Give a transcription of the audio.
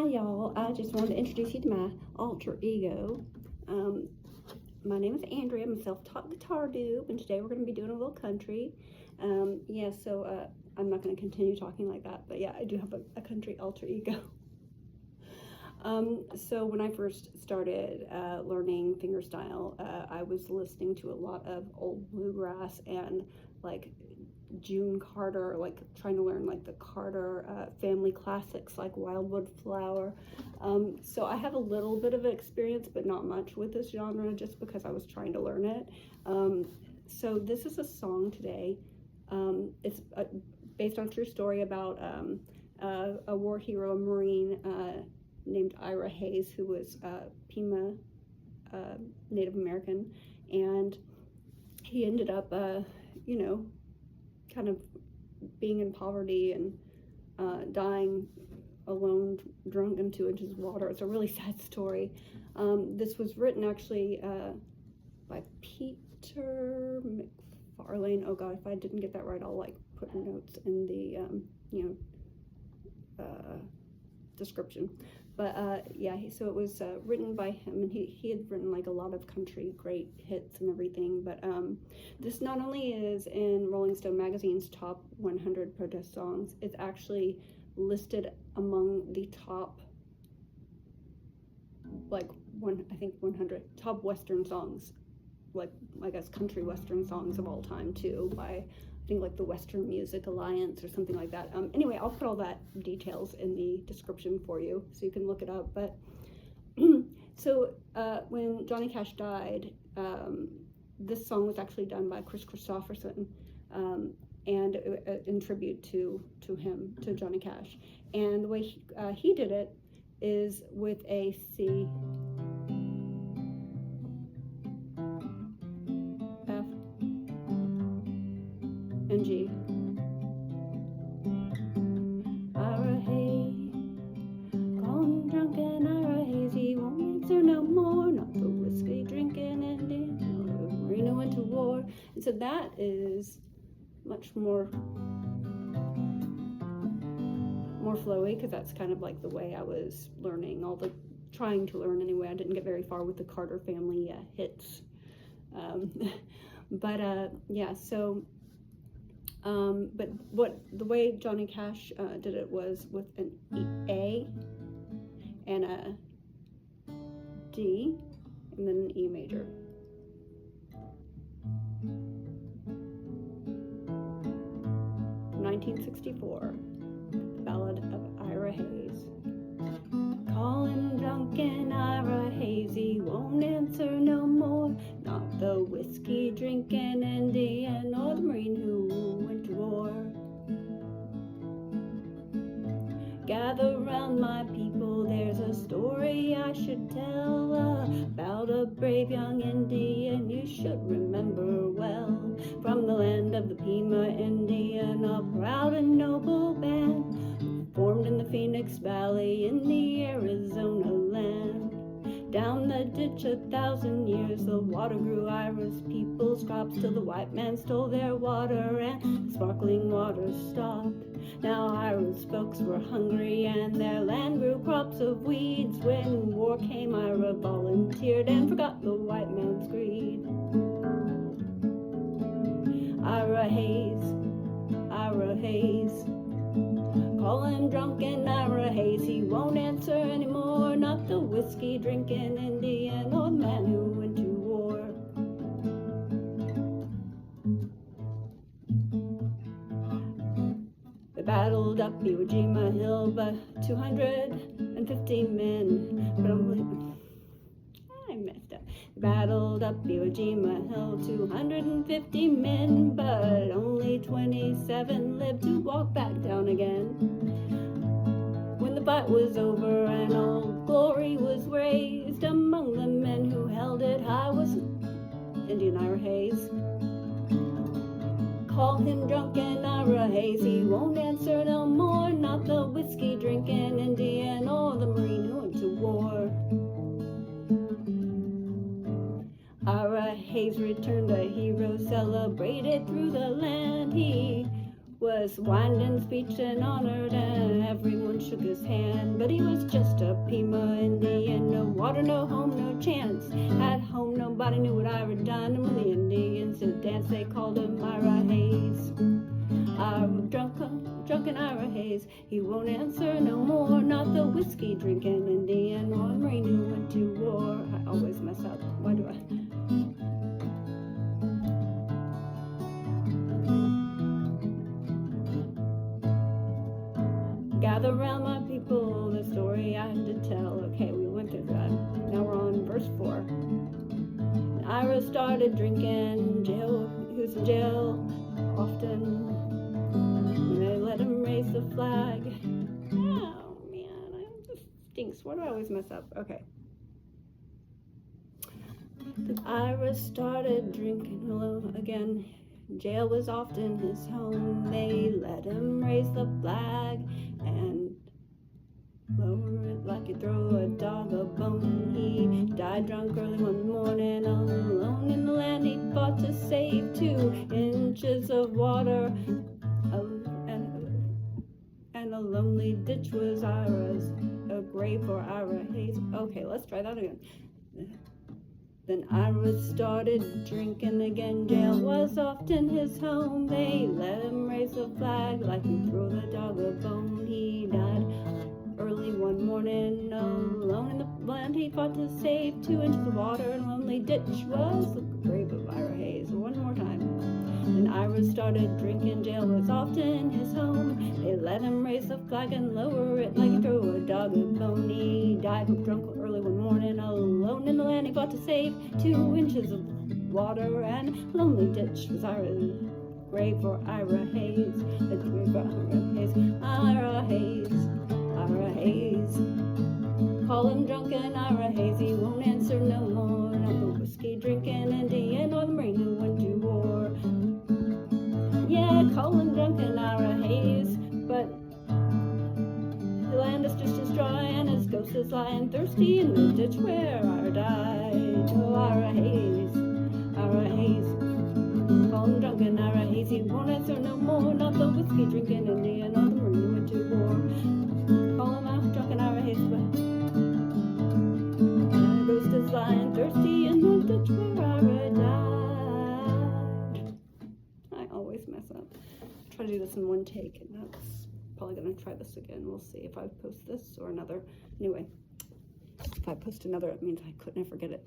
Hi y'all, I just wanted to introduce you to my alter ego. My name is Andrea. I'm a self-taught guitar noob, and today we're going to be doing a little country. I'm not going to continue talking like that, but yeah, I do have a country alter ego. So when I first started learning fingerstyle, I was listening to a lot of old bluegrass and like June Carter, like trying to learn like the Carter family classics like Wildwood Flower. So I have a little bit of experience, but not much with this genre, just because I was trying to learn it. So this is a song today. It's based on a true story about a war hero, a Marine named Ira Hayes, who was Pima Native American, and he ended up, kind of being in poverty and dying alone, drunk in 2 inches of water. It's a really sad story. This was written actually by Peter McFarlane. Oh God, if I didn't get that right, I'll like put notes in the description. But yeah, so it was written by him, and he had written like a lot of country great hits and everything. But this not only is in Rolling Stone magazine's top 100 protest songs, it's actually listed among the top, like 100 top Western songs, like I guess country Western songs of all time too, by I think like the Western Music Alliance or something like that. Anyway, I'll put all that details in the description for you so you can look it up. But so when Johnny Cash died, this song was actually done by Chris Christopherson, and in tribute to him, to Johnny Cash. And the way he did it is with a C, F, and G. Ira Hayes, gone drunken Ira Hayes, he won't answer no more, not the whiskey drinking Indian, or the Marine who went to war. And so that is much more flowy, because that's kind of like the way I was learning, trying to learn anyway. I didn't get very far with the Carter family hits. Yeah, so but the way Johnny Cash did it was with an A and a D and then an E major. From 1964, the Ballad of Ira Hayes. Call him drunken Ira Hayes, he won't answer no more, not the whiskey drinking Indian or the Marine who went to war. Gather round my people, there's a story I should tell about a brave young Indian you should remember well. From the land of the Pima Indian, a proud and noble band formed in the Phoenix Valley in the Arizona land. Down the ditch 1,000 years, the water grew Ira's people's crops till the white man stole their water and the sparkling water stopped. Now Ira's folks were hungry and their land grew crops of weeds. When war came, Ira volunteered and forgot the white man's greed. Ira Hayes, Ira Hayes, call him drunken Ira Hayes, he won't answer anymore, not the whiskey drinking Indian or the man who went to war. They battled up Iwo Jima Hill by 250 men, but I messed up. They battled up Iwo Jima Hill, 250 men, but only 27 lived to walk back down again. When the fight was over and all glory was raised, among the men who held it high was Indian Ira Hayes. Call him drunken Ira Hayes, he won't answer no more, not the whiskey drinking Indian or the Marine who went to war. Ira Hayes returned a hero, celebrated through the land. He was was wined in speech and honored, and everyone shook his hand. But he was just a Pima Indian, no water, no home, no chance. At home, nobody knew what Ira done, and when the Indians did dance, they called him Ira Hayes. I'm drunken Ira Hayes. He won't answer no more. Not the whiskey drinking Indian or Marine who went to war. I always mess up. Why do I? Gather round my people, the story I had to tell. Okay, we went through that. Now we're on verse 4. Ira started drinking. Jail. He was in jail often. When they let him raise the flag. Oh man, this stinks. Why do I always mess up? Okay. Ira started drinking alone again. Jail was often his home. They let him raise the flag and lower it like you throw a dog a bone. He died drunk early one morning, alone in the land he fought to save. 2 inches of water, and a lonely ditch was Ira's, a grave for Ira Hayes. Okay, let's try that again. Then Ira started drinking again. Jail was often his home. They let him raise the flag like you throw the dog a bone. He died early one morning, alone in the land he fought to save. 2 inches of water and a lonely ditch was the grave of Ira Hayes. One more time. Then Ira started drinking. Jail was often his home. They let him raise the flag and lower it like you throw a dog a bone. He died drunk early one morning, alone in the land he fought to save. 2 inches of water and a lonely ditch was Ira's grave for Ira Hayes. A grave for Ira Hayes. Ira Hayes. Ira Hayes. Call him drunken Ira Hayes. He won't answer no more. Not the whiskey drinking Indian or the Marine who went to war. Yeah, call him drunken Ira Hayes, but the land is just as dry and his ghost is lying thirsty in the ditch where Ira died. Oh, Ira Hayes, Ira Hayes. Call him drunken Ira Hayes. He won't answer no more. Not the whiskey drinking Indian or the Marine who went to war. Call him out drunken Ira Hayes, but the ghost is lying thirsty in the ditch where Ira died. I always mess up. Try to do this in one take, and that's probably gonna try this again. We'll see if I post this or another. Anyway, if I post another, it means I couldn't forget it.